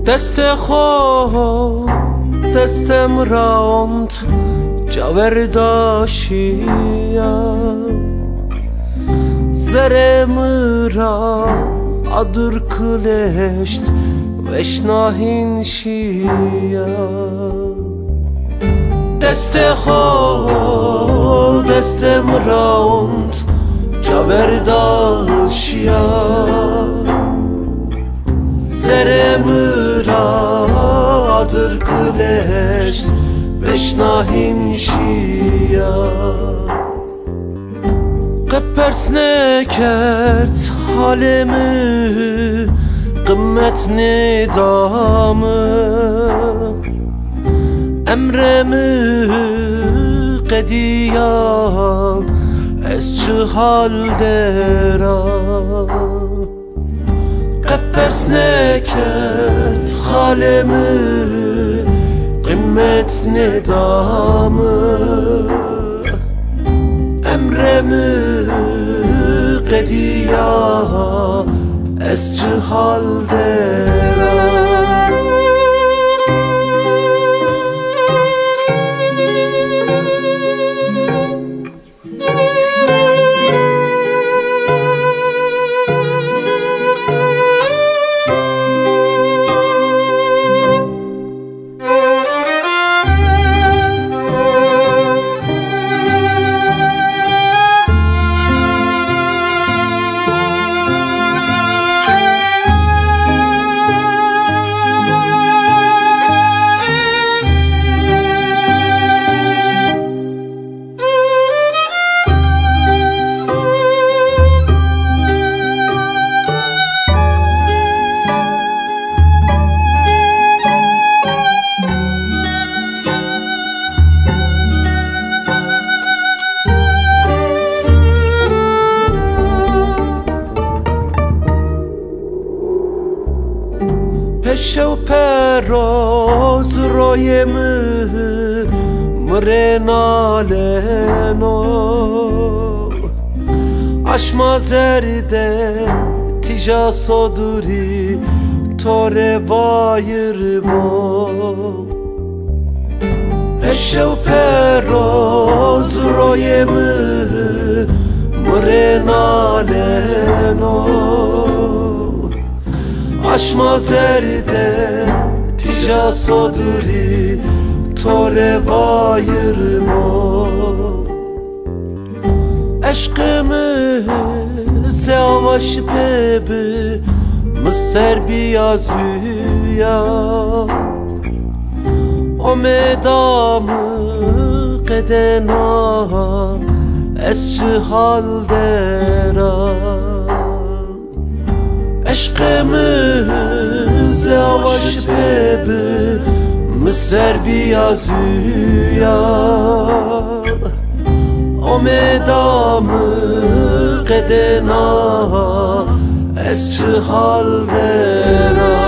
دست خو دستم راند جاورداشیم زرم را adır kıleşt veşnahin şia deste xo destem raund caverdaşia zerem ra adır kıleşt veşnahin şia Qepers ne kert halimi Qimmet nidamı Emremi qediya Ez çı haldera Qepers ne kert halimi Qimmet nidamı Emremi qediya Ez çı haldera Peşe u peroz royemi mrenaleno Aşma zerde tija soduri tore vayirmo Peşe u peroz royemi mrenaleno Aşma zerde tija soduri tore vayirmo Eşkımı avaş bebi Mısır biyazüya O medamı qedena Ez çı haldera Eşkımız avaş bebi Mısır biyazüya O medamı qedena Ez çı haldera